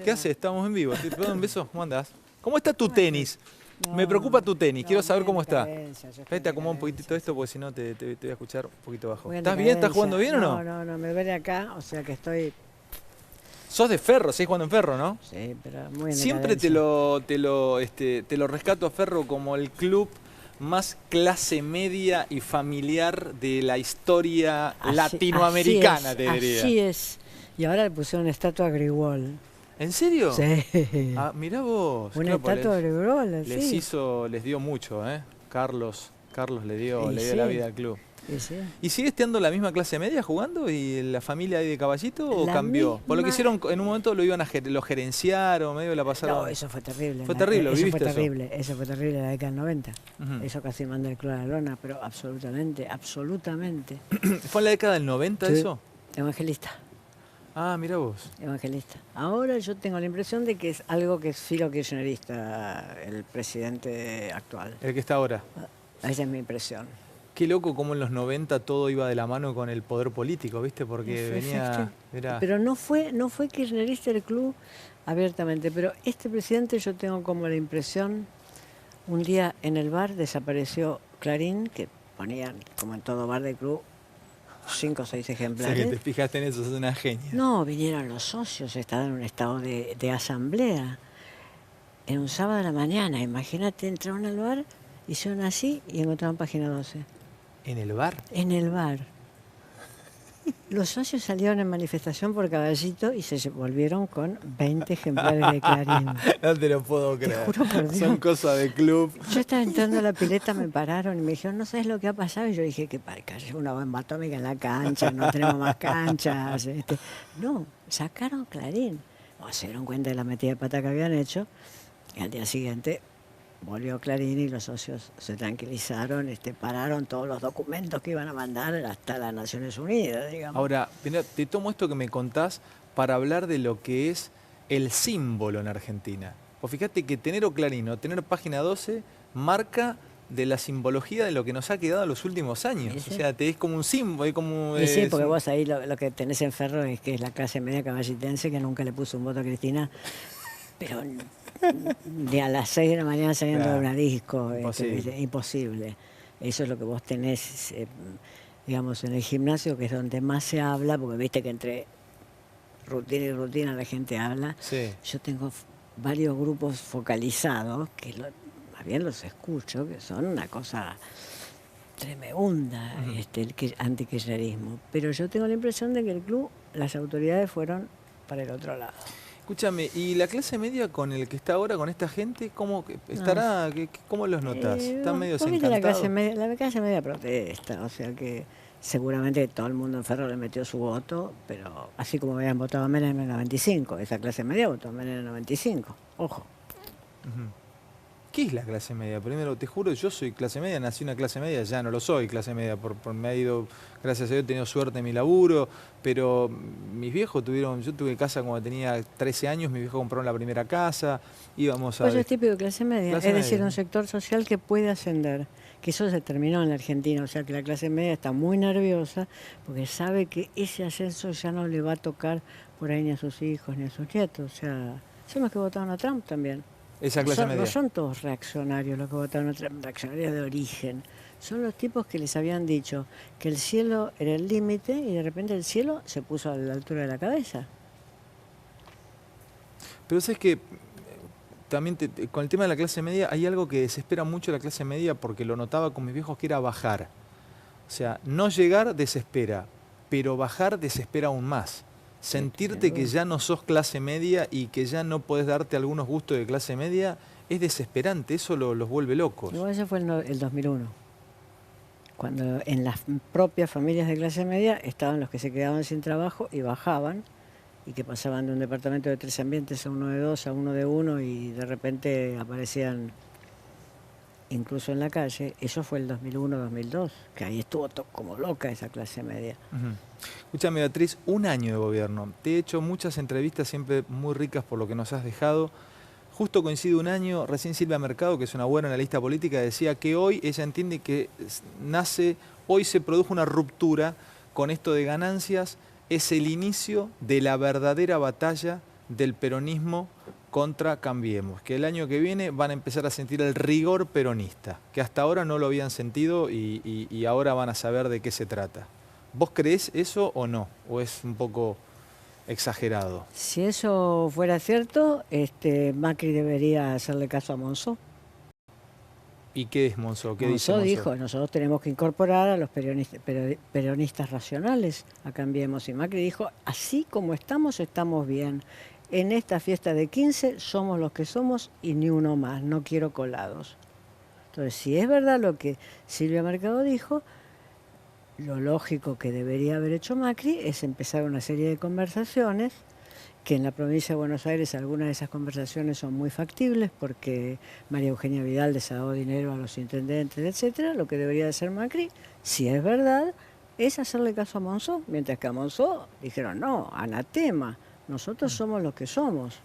¿Qué haces? Estamos en vivo. ¿Te puedo dar un beso? ¿Cómo andás? ¿Cómo está tu ¿Cómo estás? tenis? Me No, preocupa tu tenis. no, Quiero saber muy en cómo está. decadencia, yo estoy Ahí en te acomodo un poquitito decadencia, esto sí. porque si no te voy a escuchar un poquito bajo. Muy en ¿Estás bien? ¿Estás jugando bien o decadencia. no? No, me duele acá, o sea que estoy, Sos de Ferro, seguís jugando en Ferro, ¿no? sí, pero muy en Siempre decadencia. te lo rescato a Ferro como el club más clase media y familiar de la historia latinoamericana, te diría. así es. Y ahora le pusieron una estatua a Grigol. ¿En serio? Sí. Ah, mirá vos. Una Claro, pues estatua de Grigol, así. les dio mucho, ¿eh? Carlos le dio Y la sí, vida al club. y sí. ¿Y sigue estando la misma clase media jugando y la familia ahí de Caballito o La cambió? Por lo que misma. hicieron, en un momento lo iban a lo gerenciaron, medio la No, pasaron. eso fue terrible. Fue terrible, Eso fue ¿viviste eso? terrible, eso fue terrible en la década del 90. Ujú. Eso casi manda el club a la lona, pero absolutamente, absolutamente. ¿Fue en la década del 90 Sí. eso? Evangelista. Ah, mira vos. Evangelista. Ahora yo tengo la impresión de que es algo que es filo kirchnerista el presidente actual. El que está ahora. Esa es mi impresión. Qué loco cómo en los 90 todo iba de la mano con el poder político, ¿viste? Porque venía... Era... Pero no fue kirchnerista el club abiertamente, pero este presidente yo tengo como la impresión, un día en el bar desapareció Clarín, que ponían, como en todo bar de club, 5 o 6 O sea ejemplares. que te fijaste en eso, sos una genia. No, vinieron los socios, estaban en un estado de asamblea. En un sábado a la mañana, imagínate, entraron al bar, hicieron así y encontraron página 12. ¿En el bar? En el bar. Los socios salieron en manifestación por Caballito y se volvieron con 20 ejemplares de Clarín. No te lo puedo Te creer. juro por Dios. Son cosas de club. Yo estaba entrando a la pileta, me pararon y me dijeron, ¿no sabes lo que ha pasado? Y yo dije, que cayó una bomba atómica en la cancha, no tenemos más canchas. No, sacaron Clarín. O se dieron cuenta de la metida de pata que habían hecho. Y al día siguiente volvió Clarín y los socios se tranquilizaron, pararon todos los documentos que iban a mandar hasta las Naciones Unidas, digamos. Ahora, mirá, te tomo esto que me contás para hablar de lo que es el símbolo en Argentina. O fíjate que tener Clarín o tener página 12 marca de la simbología de lo que nos ha quedado en los últimos años. ¿Sí? O sea, te es como un símbolo, es como... Y sí, porque vos ahí lo que tenés en Ferro es que es la clase media caballitense que nunca le puso un voto a Cristina, pero de a las 6 de la mañana saliendo Claro. de una disco, Imposible. imposible. Eso es lo que vos tenés, digamos, en el gimnasio, que es donde más se habla, porque viste que entre rutina y rutina la gente habla. Sí. Yo tengo varios grupos focalizados, que más bien los escucho, que son una cosa tremenda, el antikirchnerismo. Pero yo tengo la impresión de que el club, las autoridades fueron para el otro lado. Escúchame, ¿y la clase media con el que está ahora, con esta gente, cómo estará? ¿Cómo los notas? ¿Están medio vos viste desencantados? la clase media protesta, o sea que seguramente todo el mundo en Ferro le metió su voto, pero así como habían votado a Menem en el 95, esa clase media votó a Menem en el 95, ojo. Ujú. ¿Qué es la clase media? Primero, te juro, yo soy clase media, nací una clase media, ya no lo soy clase media, me ha ido, gracias a Dios, he tenido suerte en mi laburo, pero mis viejos yo tuve casa cuando tenía 13 años, mis viejos compraron la primera casa, íbamos a... Pues eso es típico de clase media, Clase es decir, media. un sector social que puede ascender, que eso se terminó en la Argentina, o sea que la clase media está muy nerviosa porque sabe que ese ascenso ya no le va a tocar por ahí ni a sus hijos ni a sus nietos, o sea, son los que votaron a Trump también. Esa clase media. No son todos reaccionarios los que votaron a Trump, reaccionarios de origen. Son los tipos que les habían dicho que el cielo era el límite y de repente el cielo se puso a la altura de la cabeza. Pero sabes que también con el tema de la clase media hay algo que desespera mucho a la clase media porque lo notaba con mis viejos que era bajar. O sea, no llegar desespera, pero bajar desespera aún más. Sentirte que ya no sos clase media y que ya no podés darte algunos gustos de clase media es desesperante, eso los vuelve locos. Igual ese fue el 2001, cuando en las propias familias de clase media estaban los que se quedaban sin trabajo y bajaban, y que pasaban de un departamento de 3 ambientes a uno de 2, a uno de 1, y de repente aparecían incluso en la calle. Eso fue el 2001-2002, que ahí estuvo como loca esa clase media. Ujú. Escúchame, Beatriz, un año de gobierno. Te he hecho muchas entrevistas siempre muy ricas por lo que nos has dejado. Justo coincide un año, recién Silvia Mercado, que es una buena analista política, decía que hoy ella entiende que hoy se produjo una ruptura con esto de ganancias, es el inicio de la verdadera batalla del peronismo contra Cambiemos, que el año que viene van a empezar a sentir el rigor peronista, que hasta ahora no lo habían sentido y ahora van a saber de qué se trata. ¿Vos creés eso o no? ¿O es un poco exagerado? Si eso fuera cierto, Macri debería hacerle caso a Monzó. ¿Y qué es Monzó? ¿Qué dice Monzó Monzó? dijo, nosotros tenemos que incorporar a los peronistas racionales a Cambiemos. Y Macri dijo, así como estamos, estamos bien. En esta fiesta de 15 somos los que somos y ni uno más, no quiero colados. Entonces, si es verdad lo que Silvia Mercado dijo, lo lógico que debería haber hecho Macri es empezar una serie de conversaciones, que en la provincia de Buenos Aires algunas de esas conversaciones son muy factibles porque María Eugenia Vidal les ha dado dinero a los intendentes, etcétera. Lo que debería hacer Macri, si es verdad, es hacerle caso a Monzó, mientras que a Monzó dijeron, no, anatema, nosotros somos los que somos.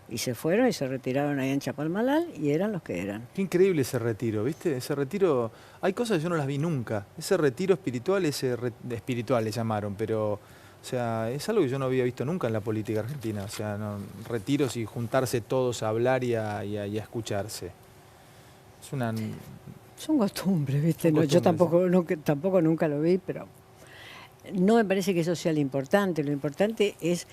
Y se fueron y se retiraron ahí en Chapalmalal y eran los que eran. Qué increíble ese retiro, ¿viste? Ese retiro, hay cosas que yo no las vi nunca. Ese retiro espiritual, espiritual le llamaron, pero, o sea, es algo que yo no había visto nunca en la política argentina. O sea, retiros y juntarse todos a hablar y a escucharse. Es una... Son costumbres, ¿viste? Son No, yo costumbres. tampoco nunca lo vi, pero no me parece que eso sea lo importante. Lo importante es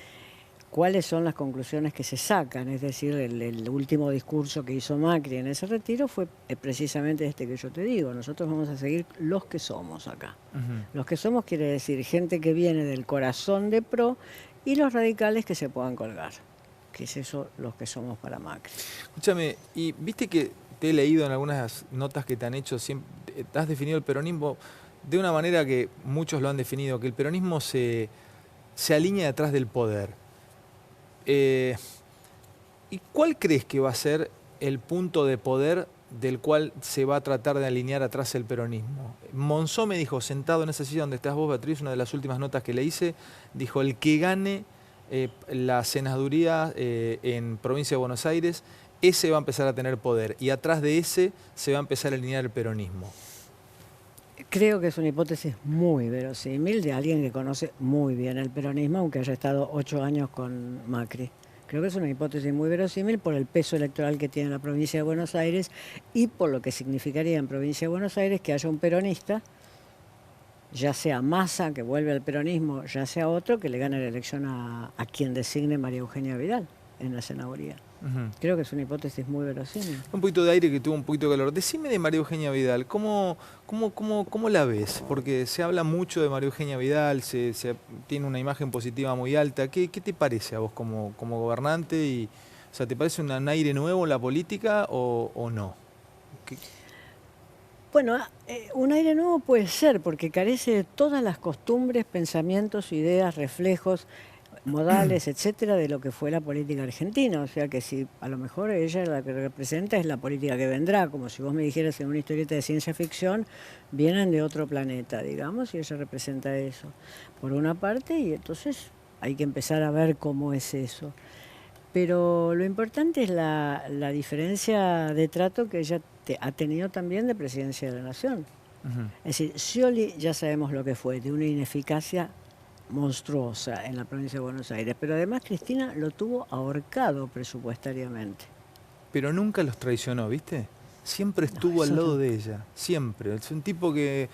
cuáles son las conclusiones que se sacan. Es decir, el último discurso que hizo Macri en ese retiro fue precisamente este que yo te digo. Nosotros vamos a seguir los que somos acá. Los que somos quiere decir gente que viene del corazón de PRO y los radicales que se puedan colgar. Que es eso los que somos para Macri. Escúchame, y viste que te he leído en algunas notas que te han hecho, has definido el peronismo de una manera que muchos lo han definido, que el peronismo se alinea detrás del poder. ¿Y cuál crees que va a ser el punto de poder del cual se va a tratar de alinear atrás el peronismo? Monzó me dijo, sentado en esa silla donde estás vos, Beatriz, una de las últimas notas que le hice, dijo, el que gane la senaduría en Provincia de Buenos Aires, ese va a empezar a tener poder y atrás de ese se va a empezar a alinear el peronismo. Creo que es una hipótesis muy verosímil de alguien que conoce muy bien el peronismo, aunque haya estado 8 años con Macri. Creo que es una hipótesis muy verosímil por el peso electoral que tiene la provincia de Buenos Aires y por lo que significaría en provincia de Buenos Aires que haya un peronista, ya sea Massa, que vuelve al peronismo, ya sea otro, que le gane la elección a quien designe María Eugenia Vidal en la senaduría. Creo que es una hipótesis muy verosímil. Un poquito de aire que tuvo un poquito de calor. Decime de María Eugenia Vidal, ¿cómo la ves? Porque se habla mucho de María Eugenia Vidal, tiene una imagen positiva muy alta. ¿Qué te parece a vos como gobernante? O sea, ¿te parece un aire nuevo en la política o no? Bueno, un aire nuevo puede ser, porque carece de todas las costumbres, pensamientos, ideas, reflejos, modales, etcétera, de lo que fue la política argentina. O sea que si a lo mejor ella la que representa es la política que vendrá, como si vos me dijeras en una historieta de ciencia ficción, vienen de otro planeta, digamos, y ella representa eso, por una parte, y entonces hay que empezar a ver cómo es eso. Pero lo importante es la diferencia de trato que ella ha tenido también de presidencia de la Nación. Es decir, Scioli ya sabemos lo que fue, de una ineficacia monstruosa en la provincia de Buenos Aires, pero además Cristina lo tuvo ahorcado presupuestariamente. Pero nunca los traicionó, ¿viste? Siempre estuvo al lado de ella, siempre. Es un tipo que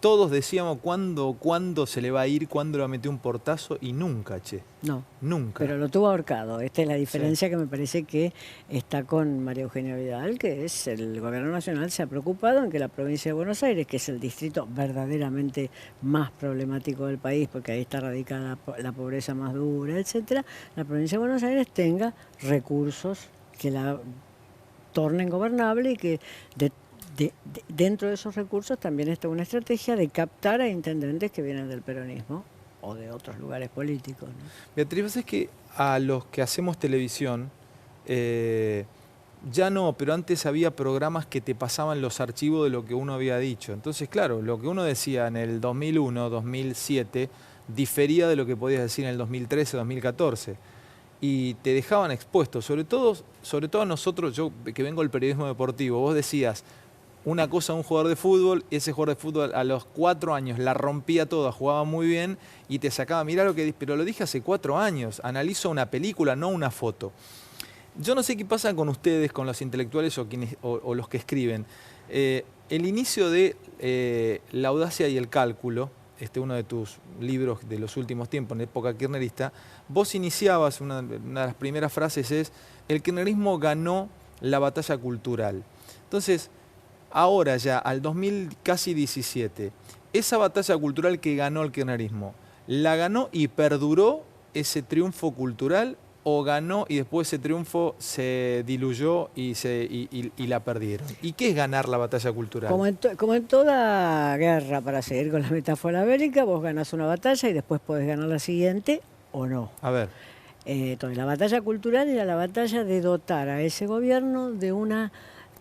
todos decíamos cuándo se le va a ir, cuándo le va a meter un portazo, y nunca, che. No, nunca. Pero lo tuvo ahorcado. Esta es la diferencia que me parece que está con María Eugenia Vidal, que es el gobierno nacional se ha preocupado en que la provincia de Buenos Aires, que es el distrito verdaderamente más problemático del país, porque ahí está radicada la pobreza más dura, etcétera, la provincia de Buenos Aires tenga recursos que la tornen gobernable y que dentro de esos recursos también está una estrategia de captar a intendentes que vienen del peronismo o de otros lugares políticos, ¿no? Beatriz, es que a los que hacemos televisión, ya no, pero antes había programas que te pasaban los archivos de lo que uno había dicho. Entonces, claro, lo que uno decía en el 2001, 2007, difería de lo que podías decir en el 2013, 2014. Y te dejaban expuesto, sobre todo a nosotros, yo que vengo del periodismo deportivo, vos decías, una cosa a un jugador de fútbol, ese jugador de fútbol a los 4 años la rompía toda, jugaba muy bien y te sacaba, mirá lo que... Pero lo dije hace 4 años, analizo una película, no una foto. Yo no sé qué pasa con ustedes, con los intelectuales o los que escriben. El inicio de La audacia y el cálculo, uno de tus libros de los últimos tiempos, en época kirchnerista, vos iniciabas, una de las primeras frases es, el kirchnerismo ganó la batalla cultural. Entonces, ahora ya, al 2017, esa batalla cultural que ganó el kirchnerismo, ¿la ganó y perduró ese triunfo cultural o ganó y después ese triunfo se diluyó y la perdieron? ¿Y qué es ganar la batalla cultural? Como en toda guerra, para seguir con la metáfora bélica, vos ganás una batalla y después podés ganar la siguiente o no. A ver. Entonces, la batalla cultural era la batalla de dotar a ese gobierno de una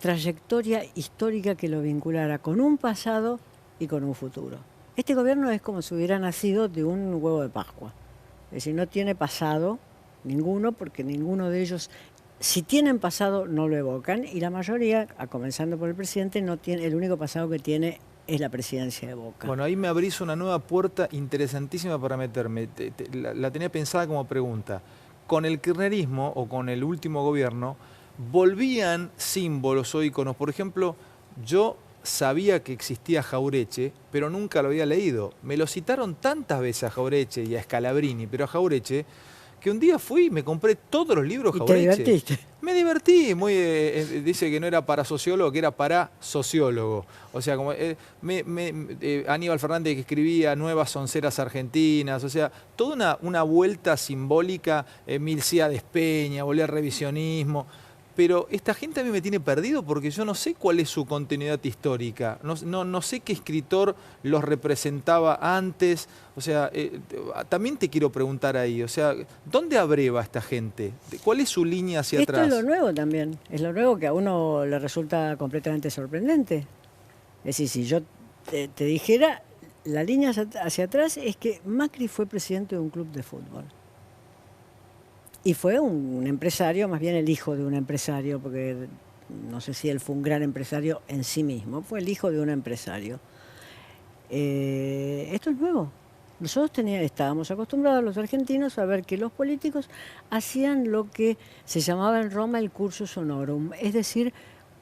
trayectoria histórica que lo vinculara con un pasado y con un futuro. Este gobierno es como si hubiera nacido de un huevo de Pascua. Es decir, no tiene pasado ninguno, porque ninguno de ellos, si tienen pasado, no lo evocan, y la mayoría, a comenzando por el presidente, no tiene, el único pasado que tiene es la presidencia de Boca. Bueno, ahí me abrís una nueva puerta interesantísima para meterme. La tenía pensada como pregunta. Con el kirchnerismo, o con el último gobierno, volvían símbolos o íconos. Por ejemplo, yo sabía que existía Jaureche, pero nunca lo había leído. Me lo citaron tantas veces a Jaureche y a Scalabrini, pero a Jaureche, que un día fui y me compré todos los libros Jaureche. ¿Y te divertiste? Me divertí, dice que no era para sociólogo, que era para sociólogo. O sea, como Aníbal Fernández, que escribía Nuevas Sonceras Argentinas, o sea, toda una vuelta simbólica, Milcíades Peña, volver al revisionismo. Pero esta gente a mí me tiene perdido porque yo no sé cuál es su continuidad histórica, no sé qué escritor los representaba antes, o sea, también te quiero preguntar ahí, o sea, ¿dónde abreva esta gente? ¿Cuál es su línea hacia atrás? Esto es lo nuevo también, es lo nuevo que a uno le resulta completamente sorprendente. Es decir, si yo te dijera, la línea hacia atrás es que Macri fue presidente de un club de fútbol. Y fue un empresario, más bien el hijo de un empresario, porque no sé si él fue un gran empresario en sí mismo, fue el hijo de un empresario. Esto es nuevo. Nosotros estábamos acostumbrados los argentinos a ver que los políticos hacían lo que se llamaba en Roma el cursus honorum, es decir,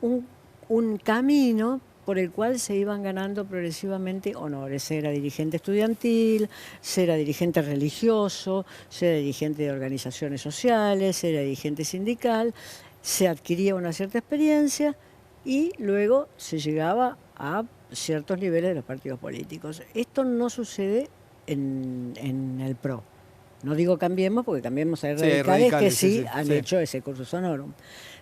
un camino por el cual se iban ganando progresivamente honores. Era dirigente estudiantil, era dirigente religioso, era dirigente de organizaciones sociales, era dirigente sindical, se adquiría una cierta experiencia y luego se llegaba a ciertos niveles de los partidos políticos. Esto no sucede en el PRO. No digo Cambiemos, porque Cambiemos hay radicales que sí han hecho ese cursus honorum.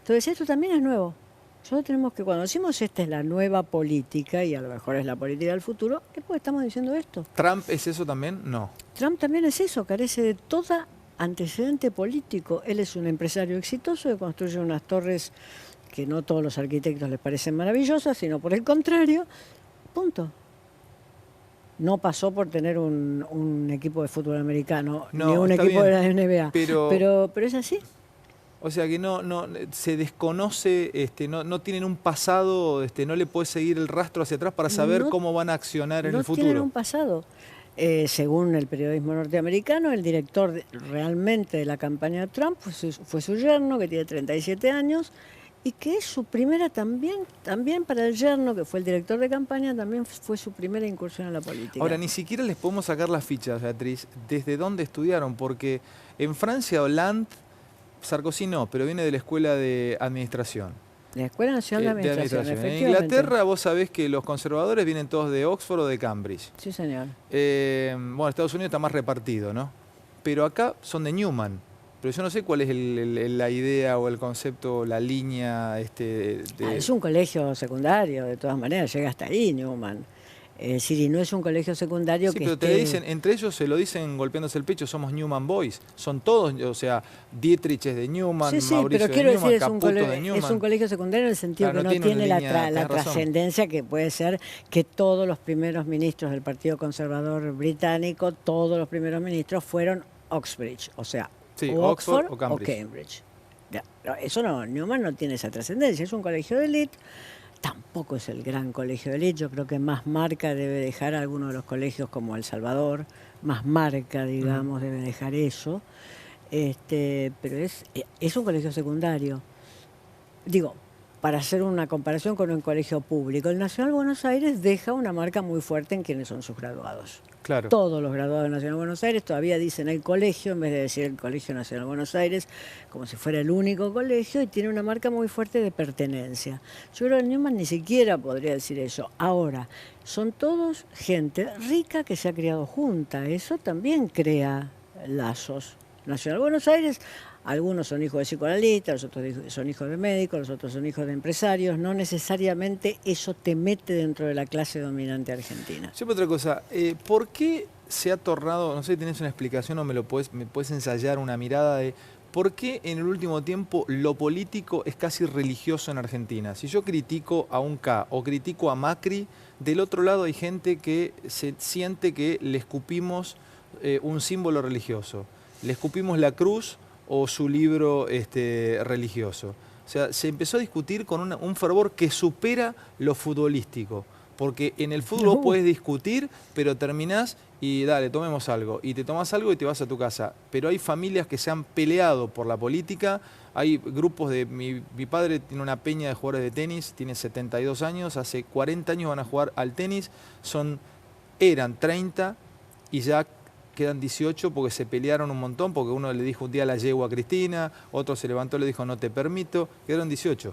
Entonces esto también es nuevo. Nosotros tenemos que, cuando decimos esta es la nueva política, y a lo mejor es la política del futuro, es porque estamos diciendo esto. ¿Trump es eso también? No. Trump también es eso, carece de todo antecedente político. Él es un empresario exitoso que construye unas torres que no todos los arquitectos les parecen maravillosas, sino por el contrario, punto. No pasó por tener un equipo de fútbol americano, ni un equipo de la NBA, pero es así. O sea que no se desconoce, no tienen un pasado, no le puedes seguir el rastro hacia atrás para saber cómo van a accionar en el futuro. No tienen un pasado. Según el periodismo norteamericano, el director realmente de la campaña de Trump fue su yerno, que tiene 37 años, y que es su primera también para el yerno, que fue el director de campaña, también fue su primera incursión en la política. Ahora, ni siquiera les podemos sacar las fichas, Beatriz, desde dónde estudiaron, porque en Francia, Hollande, Sarkozy no, pero viene de la Escuela de Administración. La Escuela Nacional de Administración, efectivamente. En Inglaterra vos sabés que los conservadores vienen todos de Oxford o de Cambridge. Sí, señor. Bueno, Estados Unidos está más repartido, ¿no? Pero acá son de Newman. Pero yo no sé cuál es la idea o el concepto, la línea... Es un colegio secundario, de todas maneras, llega hasta ahí Newman. Es decir, y no es un colegio secundario que pero te dicen, entre ellos se lo dicen golpeándose el pecho, somos Newman Boys. Son todos, o sea, Dietrich es de Newman, Mauricio pero quiero de Newman, decir, Caputo de Newman. Es un colegio secundario en el sentido que no tiene la trascendencia que puede ser que todos los primeros ministros del Partido Conservador británico, todos los primeros ministros fueron Oxbridge, o sea, Oxford o Cambridge. Ya, eso no, Newman no tiene esa trascendencia, es un colegio de élite. tampoco es el gran colegio de élite. Yo creo que más marca debe dejar algunos de los colegios como El Salvador, más marca, digamos, debe dejar eso. Pero es un colegio secundario. Digo, para hacer una comparación con un colegio público, el Nacional Buenos Aires deja una marca muy fuerte en quienes son sus graduados. Claro. Todos los graduados del Nacional Buenos Aires todavía dicen el colegio en vez de decir el Colegio Nacional Buenos Aires, como si fuera el único colegio, y tiene una marca muy fuerte de pertenencia. Yo creo que el Newman ni siquiera podría decir eso. Ahora, son todos gente rica que se ha criado junta. Eso también crea lazos. Nacional Buenos Aires, algunos son hijos de psicoanalistas, los otros son hijos de médicos, los otros son hijos de empresarios. No necesariamente eso te mete dentro de la clase dominante argentina. Yo otra cosa, ¿por qué se ha tornado, no sé si tenés una explicación o me puedes ensayar una mirada de por qué en el último tiempo lo político es casi religioso en Argentina? Si yo critico a un K o critico a Macri, del otro lado hay gente que se siente que le escupimos un símbolo religioso. Le escupimos la cruz o su libro religioso. O sea, se empezó a discutir con un fervor que supera lo futbolístico. Porque en el fútbol vos podés discutir, pero terminás y dale, tomemos algo. Y te tomás algo y te vas a tu casa. Pero hay familias que se han peleado por la política. Hay grupos de... Mi padre tiene una peña de jugadores de tenis, tiene 72 años, hace 40 años van a jugar al tenis. Eran 30 y ya quedan 18 porque se pelearon un montón, porque uno le dijo un día la yegua a Cristina, otro se levantó y le dijo no te permito, quedaron 18.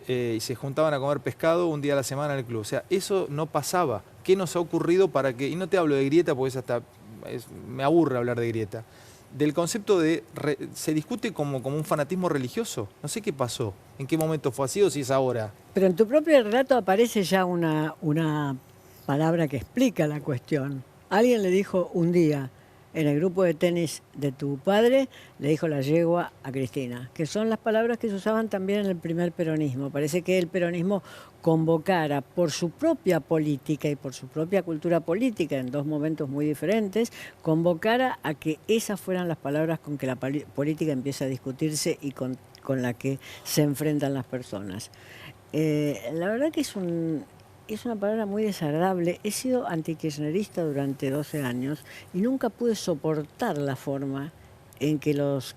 Y se juntaban a comer pescado un día a la semana en el club. O sea, eso no pasaba. ¿Qué nos ha ocurrido para que...? Y no te hablo de Grieta porque me aburre hablar de Grieta. Del concepto de... se discute como un fanatismo religioso. No sé qué pasó, en qué momento fue así o si es ahora. Pero en tu propio relato aparece ya una palabra que explica la cuestión. Alguien le dijo un día, en el grupo de tenis de tu padre, le dijo la yegua a Cristina, que son las palabras que se usaban también en el primer peronismo. Parece que el peronismo convocara por su propia política y por su propia cultura política, en dos momentos muy diferentes, convocara a que esas fueran las palabras con que la política empieza a discutirse y con la que se enfrentan las personas. La verdad que es una palabra muy desagradable. He sido antikirchnerista durante 12 años y nunca pude soportar la forma en que los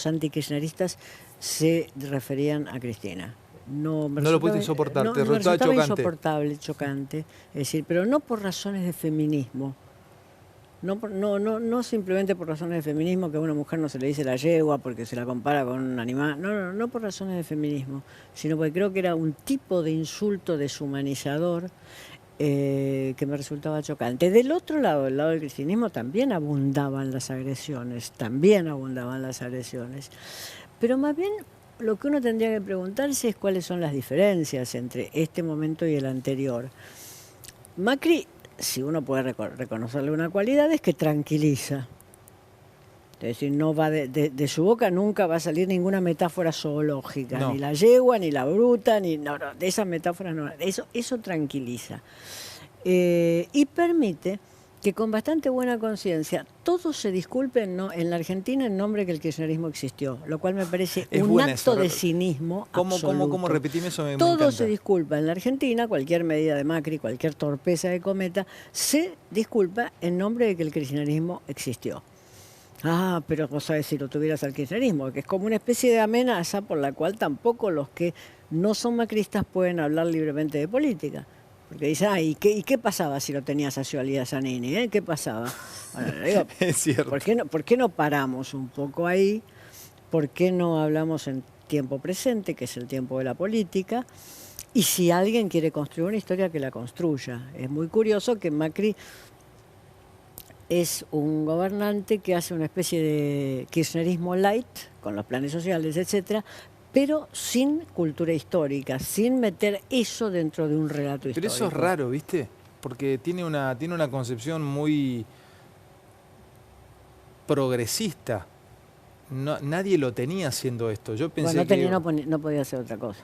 antikirchneristas se referían a Cristina. No lo pudiste soportar, te resultaba chocante. Insoportable, chocante. Es decir, pero no por razones de feminismo. No simplemente por razones de feminismo, que a una mujer no se le dice la yegua porque se la compara con un animal. No por razones de feminismo, sino porque creo que era un tipo de insulto deshumanizador que me resultaba chocante. Del otro lado, del lado del cristianismo, también abundaban las agresiones. Pero más bien lo que uno tendría que preguntarse es cuáles son las diferencias entre este momento y el anterior. Macri, si uno puede reconocerle una cualidad, es que tranquiliza. Es decir, no va de su boca nunca va a salir ninguna metáfora zoológica, no. Ni la yegua, ni la bruta, de esas metáforas no. Eso tranquiliza. Y permite que con bastante buena conciencia todos se disculpen en la Argentina en nombre que el kirchnerismo existió, lo cual me parece un acto de cinismo absoluto. ¿Cómo repetime eso? Me todos encanta. Se disculpan en la Argentina, cualquier medida de Macri, cualquier torpeza de Cometa, se disculpa en nombre de que el kirchnerismo existió. Pero vos sabés si lo tuvieras al kirchnerismo, que es como una especie de amenaza por la cual tampoco los que no son macristas pueden hablar libremente de política. Porque dice, ¿y qué pasaba si lo tenías a Scioli y a Zanini? ¿Qué pasaba? Bueno, digo, es cierto. ¿Por qué no paramos un poco ahí? ¿Por qué no hablamos en tiempo presente, que es el tiempo de la política? Y si alguien quiere construir una historia, que la construya. Es muy curioso que Macri es un gobernante que hace una especie de kirchnerismo light, con los planes sociales, etcétera, pero sin cultura histórica, sin meter eso dentro de un relato histórico. Pero eso es raro, ¿viste? Porque tiene una concepción muy progresista. Nadie lo tenía haciendo esto. Yo pensé no podía hacer otra cosa.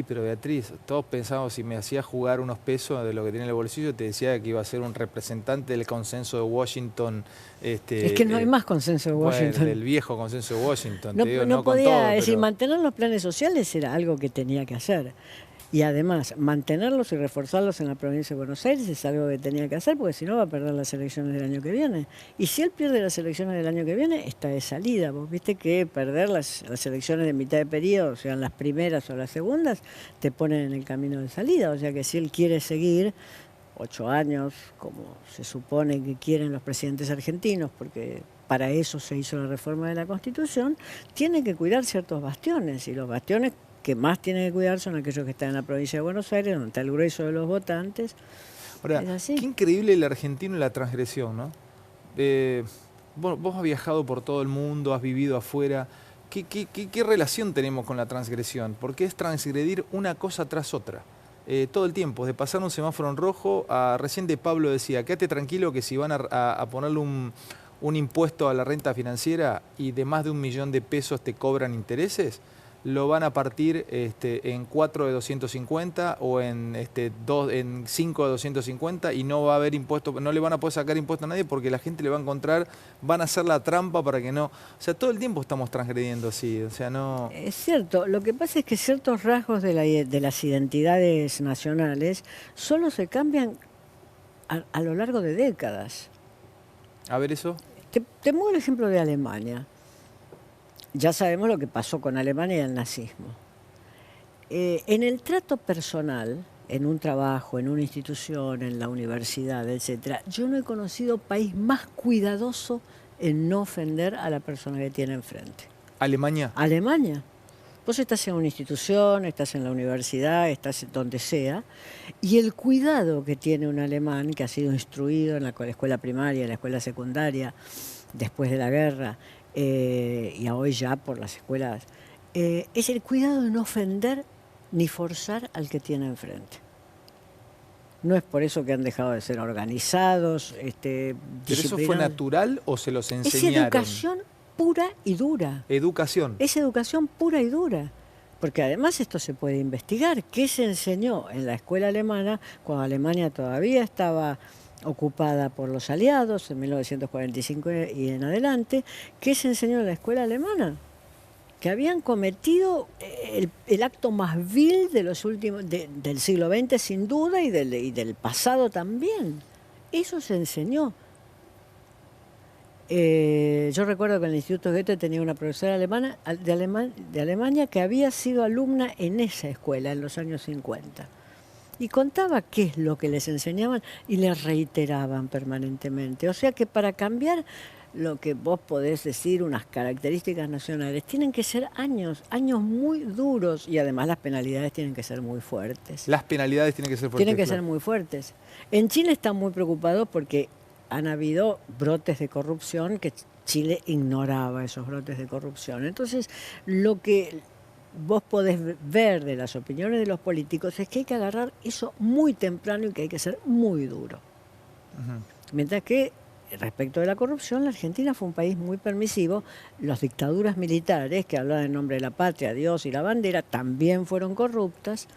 Pero Beatriz, todos pensábamos, si me hacías jugar unos pesos de lo que tenía en el bolsillo, te decía que iba a ser un representante del consenso de Washington. Es que no hay más consenso de Washington. Bueno, del viejo consenso de Washington. No podía decir, mantener los planes sociales era algo que tenía que hacer. Y además, mantenerlos y reforzarlos en la provincia de Buenos Aires es algo que tenía que hacer, porque si no va a perder las elecciones del año que viene. Y si él pierde las elecciones del año que viene, está de salida. Vos viste que perder las elecciones de mitad de periodo, sean las primeras o las segundas, te ponen en el camino de salida. O sea que si él quiere seguir 8 años, como se supone que quieren los presidentes argentinos, porque para eso se hizo la reforma de la Constitución, tiene que cuidar ciertos bastiones, y los bastiones que más tienen que cuidar son aquellos que están en la provincia de Buenos Aires, donde está el grueso de los votantes. Ahora, Es así. qué increíble el argentino en la transgresión, ¿no? Vos has viajado por todo el mundo, has vivido afuera. ¿Qué relación tenemos con la transgresión? Porque es transgredir una cosa tras otra. Todo el tiempo, de pasar un semáforo en rojo a... Recién de Pablo decía, quédate tranquilo que si van a ponerle un impuesto a la renta financiera y de más de 1 millón de pesos te cobran intereses, lo van a partir en 4 de 250 o en 5 de 250 y no va a haber impuesto, no le van a poder sacar impuesto a nadie porque la gente le va a encontrar, van a hacer la trampa para que no... O sea, todo el tiempo estamos transgrediendo así, o sea, no... Es cierto, lo que pasa es que ciertos rasgos de las identidades nacionales solo se cambian a lo largo de décadas. A ver eso. Te pongo el ejemplo de Alemania. Ya sabemos lo que pasó con Alemania y el nazismo. En el trato personal, en un trabajo, en una institución, en la universidad, etcétera, yo no he conocido país más cuidadoso en no ofender a la persona que tiene enfrente. ¿Alemania? Alemania. Vos estás en una institución, estás en la universidad, estás donde sea, y el cuidado que tiene un alemán que ha sido instruido en la escuela primaria, en la escuela secundaria, después de la guerra, y hoy ya por las escuelas, es el cuidado de no ofender ni forzar al que tiene enfrente. No es por eso que han dejado de ser organizados. ¿Pero eso fue natural o se los enseñaron? Es educación pura y dura. Educación. Es educación pura y dura. Porque además esto se puede investigar. ¿Qué se enseñó en la escuela alemana cuando Alemania todavía estaba ocupada por los aliados en 1945 y en adelante? ¿Qué se enseñó en la escuela alemana? Que habían cometido el acto más vil de los últimos, del siglo XX sin duda y del pasado también. Eso se enseñó. Yo recuerdo que en el Instituto Goethe tenía una profesora alemana, de Alemania que había sido alumna en esa escuela en los años 50. Y contaba qué es lo que les enseñaban y les reiteraban permanentemente. O sea que para cambiar lo que vos podés decir, unas características nacionales, tienen que ser años muy duros, y además las penalidades tienen que ser muy fuertes. Las penalidades tienen que ser fuertes. Tienen que ser muy fuertes. En Chile están muy preocupados porque han habido brotes de corrupción que Chile ignoraba esos brotes de corrupción. Entonces, lo que vos podés ver de las opiniones de los políticos es que hay que agarrar eso muy temprano y que hay que ser muy duro. Mientras que, respecto de la corrupción, la Argentina fue un país muy permisivo. Las dictaduras militares, que hablaban en nombre de la patria, Dios y la bandera, también fueron corruptas.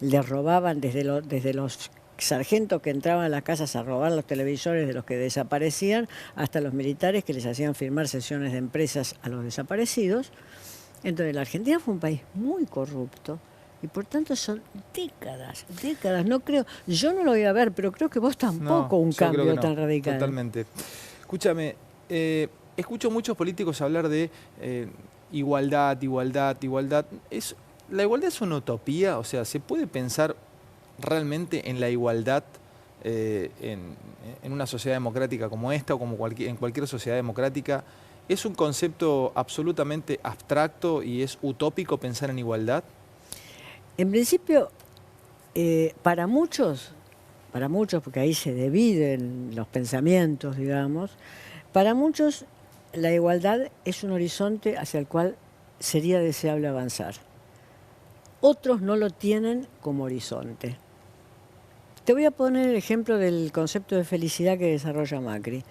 Les robaban desde los sargentos que entraban a las casas a robar los televisores de los que desaparecían, hasta los militares que les hacían firmar sesiones de empresas a los desaparecidos. Entonces la Argentina fue un país muy corrupto y por tanto son décadas. No creo, yo no lo voy a ver, pero creo que vos tampoco, un cambio tan radical. Totalmente. Escúchame, escucho muchos políticos hablar de igualdad. ¿La igualdad es una utopía? O sea, ¿se puede pensar realmente en la igualdad en una sociedad democrática como esta o como en cualquier sociedad democrática? ¿Es un concepto absolutamente abstracto y es utópico pensar en igualdad? En principio, para muchos, porque ahí se dividen los pensamientos, digamos, para muchos la igualdad es un horizonte hacia el cual sería deseable avanzar. Otros no lo tienen como horizonte. Te voy a poner el ejemplo del concepto de felicidad que desarrolla Macri.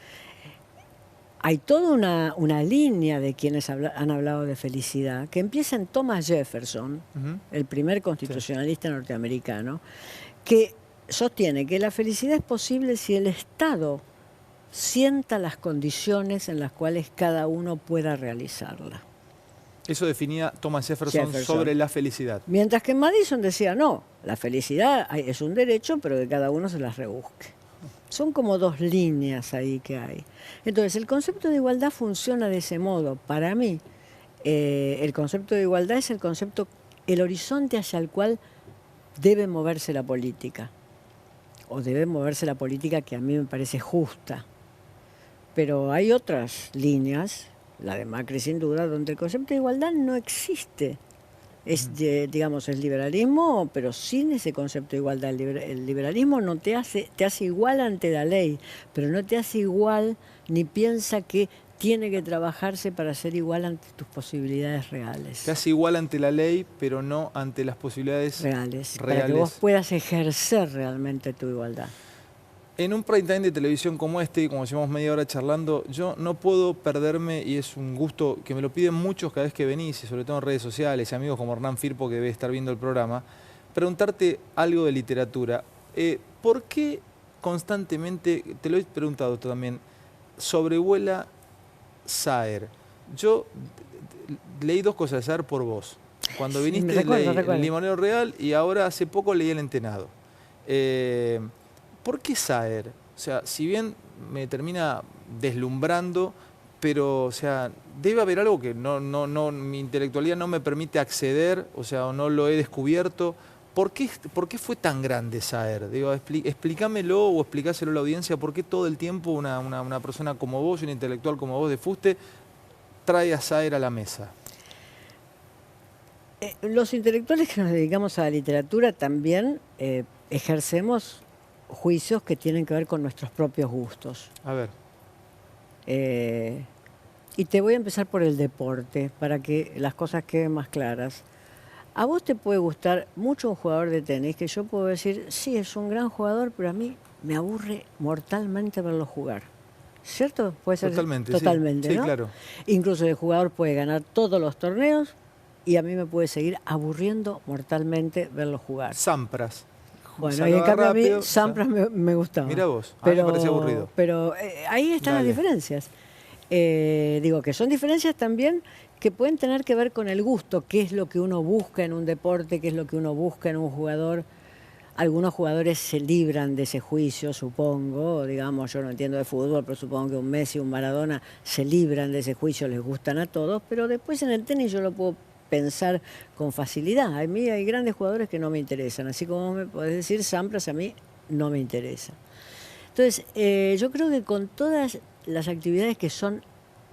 Hay toda una línea de quienes han hablado de felicidad, que empieza en Thomas Jefferson, el primer constitucionalista norteamericano, que sostiene que la felicidad es posible si el Estado sienta las condiciones en las cuales cada uno pueda realizarla. Eso definía Thomas Jefferson sobre la felicidad. Mientras que Madison decía, no, la felicidad es un derecho, pero que cada uno se las rebusque. Son como dos líneas ahí que hay. Entonces, el concepto de igualdad funciona de ese modo. Para mí, el concepto de igualdad es el horizonte hacia el cual debe moverse la política. O debe moverse la política que a mí me parece justa. Pero hay otras líneas, la de Macri sin duda, donde el concepto de igualdad no existe. Es, digamos, el liberalismo, pero sin ese concepto de igualdad. El liberalismo no te hace igual ante la ley, pero no te hace igual ni piensa que tiene que trabajarse para ser igual ante tus posibilidades reales. Te hace igual ante la ley, pero no ante las posibilidades reales. Para que vos puedas ejercer realmente tu igualdad. En un prime time de televisión como este, como llevamos media hora charlando, yo no puedo perderme, y es un gusto que me lo piden muchos cada vez que venís, y sobre todo en redes sociales, amigos como Hernán Firpo, que debe estar viendo el programa, preguntarte algo de literatura. ¿Por qué constantemente, te lo he preguntado también, sobrevuela Saer? Yo leí dos cosas de Saer por vos. Cuando viniste leí El Limonero Real y ahora hace poco leí El Entenado. ¿Por qué Saer? O sea, si bien me termina deslumbrando, pero, o sea, debe haber algo que mi intelectualidad no me permite acceder, o sea, o no lo he descubierto. ¿Por qué fue tan grande Saer? Digo, explícamelo o explicáselo a la audiencia, ¿por qué todo el tiempo una persona como vos, un intelectual como vos de fuste, trae a Saer a la mesa? Los intelectuales que nos dedicamos a la literatura también ejercemos juicios que tienen que ver con nuestros propios gustos. A ver. Y te voy a empezar por el deporte, para que las cosas queden más claras. A vos te puede gustar mucho un jugador de tenis, que yo puedo decir, sí, es un gran jugador, pero a mí me aburre mortalmente verlo jugar. ¿Cierto? Puede ser totalmente, sí, ¿no? Claro. Incluso el jugador puede ganar todos los torneos y a mí me puede seguir aburriendo mortalmente verlo jugar. Sampras. Bueno, y en cambio rápido, a mí Sampras me gustaba. Mira vos, a mí me parecía aburrido. Pero ahí están las diferencias. Digo que son diferencias también que pueden tener que ver con el gusto, qué es lo que uno busca en un deporte, qué es lo que uno busca en un jugador. Algunos jugadores se libran de ese juicio, supongo, digamos, yo no entiendo de fútbol, pero supongo que un Messi, un Maradona se libran de ese juicio, les gustan a todos, pero después en el tenis yo lo puedo pensar con facilidad. A mí hay grandes jugadores que no me interesan, así como me podés decir, Sampras a mí no me interesa. Entonces, yo creo que con todas las actividades que son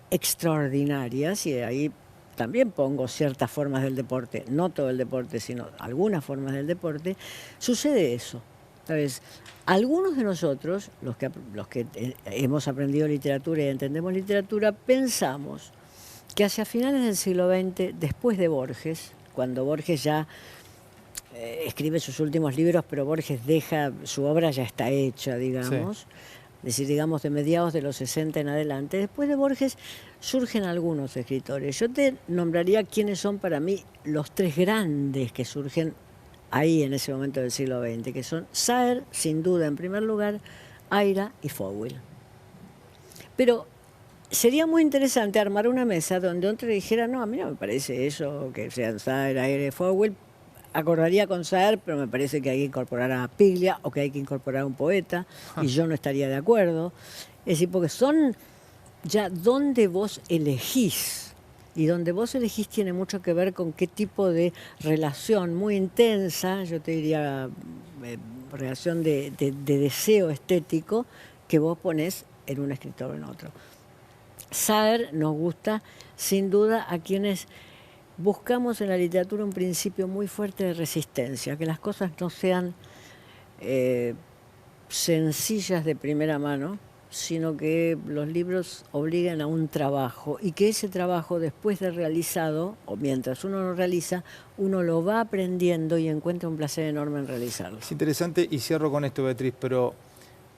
extraordinarias, y ahí también pongo ciertas formas del deporte, no todo el deporte, sino algunas formas del deporte, sucede eso. ¿Sabes? Algunos de nosotros, los que hemos aprendido literatura y entendemos literatura, pensamos que hacia finales del siglo XX, después de Borges, cuando Borges ya escribe sus últimos libros, pero Borges su obra ya está hecha, digamos, sí. Es decir, digamos de mediados de los 60 en adelante, después de Borges surgen algunos escritores. Yo te nombraría quiénes son para mí los tres grandes que surgen ahí en ese momento del siglo XX, que son Saer, sin duda en primer lugar, Aira y Fowell. Pero sería muy interesante armar una mesa donde otro dijera, no, a mí no me parece eso, que sean Saer, Aira y Fowell. Acordaría con Saer, pero me parece que hay que incorporar a Piglia o que hay que incorporar a un poeta, y yo no estaría de acuerdo. Es decir, porque son ya donde vos elegís, y donde vos elegís tiene mucho que ver con qué tipo de relación muy intensa, yo te diría relación de deseo estético, que vos ponés en un escritor o en otro. Saer nos gusta, sin duda, a quienes buscamos en la literatura un principio muy fuerte de resistencia, que las cosas no sean sencillas de primera mano, sino que los libros obliguen a un trabajo y que ese trabajo después de realizado, o mientras uno lo realiza, uno lo va aprendiendo y encuentra un placer enorme en realizarlo. Es interesante, y cierro con esto, Beatriz, pero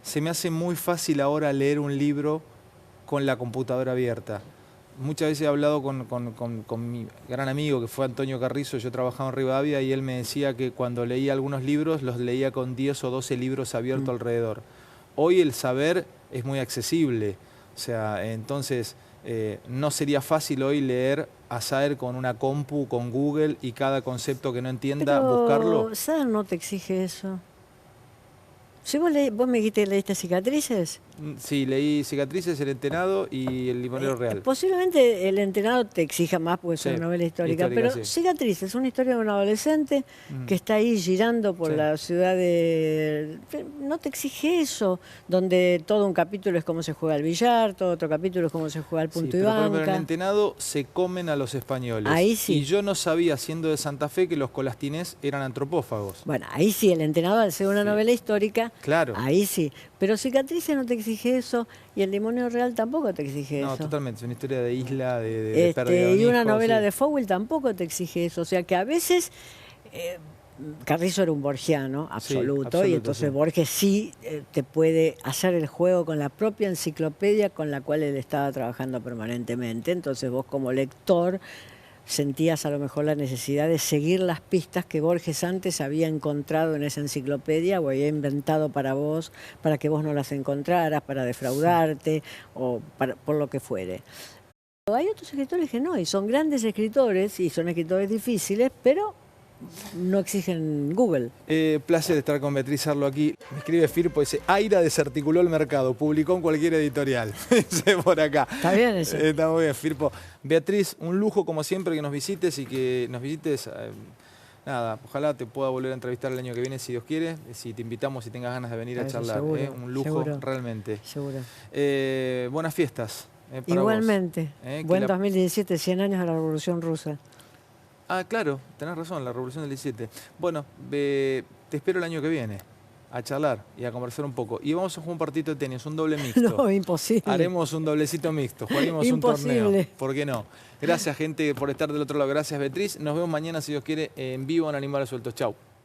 se me hace muy fácil ahora leer un libro con la computadora abierta. Muchas veces he hablado con mi gran amigo, que fue Antonio Carrizo. Yo trabajaba en Rivadavia y él me decía que cuando leía algunos libros, los leía con 10 o 12 libros abiertos alrededor. Hoy el saber es muy accesible. O sea, entonces, no sería fácil hoy leer a Saer con una compu, con Google, y cada concepto que no entienda, buscarlo. Saer no te exige eso. Si vos me dijiste que leíste Cicatrices. Sí, leí Cicatrices, El Entenado y El Limonero Real. Posiblemente El Entenado te exija más porque es Sí, una novela histórica, pero sí. Cicatrices es una historia de un adolescente que está ahí girando por la ciudad de... No te exige eso, donde todo un capítulo es cómo se juega al billar, todo otro capítulo es cómo se juega al punto y pero, por ejemplo, en banca. El Entenado se comen a los españoles. Ahí sí. Y yo no sabía, siendo de Santa Fe, que los colastinés eran antropófagos. Bueno, ahí sí, El Entenado, al ser una novela histórica, claro. Ahí sí. Pero Cicatrices no te exige eso y El Demonio Real tampoco te exige eso. No, totalmente. Es una historia de isla, de pérdida de un y una hijo, novela sí. de Fowell tampoco te exige eso. O sea que a veces... Carrizo era un borgiano absoluto, y entonces Borges sí te puede hacer el juego con la propia enciclopedia con la cual él estaba trabajando permanentemente. Entonces vos como lector sentías a lo mejor la necesidad de seguir las pistas que Borges antes había encontrado en esa enciclopedia o había inventado para vos, para que vos no las encontraras, para defraudarte o por lo que fuere. Hay otros escritores que no, y son grandes escritores, y son escritores difíciles, pero no exigen Google. Placer estar con Beatriz Arlo aquí. Me escribe Firpo, dice, Aira desarticuló el mercado, publicó en cualquier editorial. Dice por acá. Está bien eso. Está muy bien, Firpo. Beatriz, un lujo como siempre que nos visites y que nos visites. Nada, ojalá te pueda volver a entrevistar el año que viene, si Dios quiere. Si te invitamos, si tengas ganas de venir a charlar. Seguro, un lujo seguro, realmente. Seguro. Buenas fiestas. Para igualmente. Vos. Buen 2017, 100 años de la Revolución Rusa. Ah, claro, tenés razón, la Revolución del 17. Bueno, te espero el año que viene a charlar y a conversar un poco. Y vamos a jugar un partido de tenis, un doble mixto. No, imposible. Haremos un doblecito mixto, jugaremos un torneo. ¿Por qué no? Gracias, gente, por estar del otro lado. Gracias, Beatriz. Nos vemos mañana, si Dios quiere, en vivo en Animales Sueltos. Chau.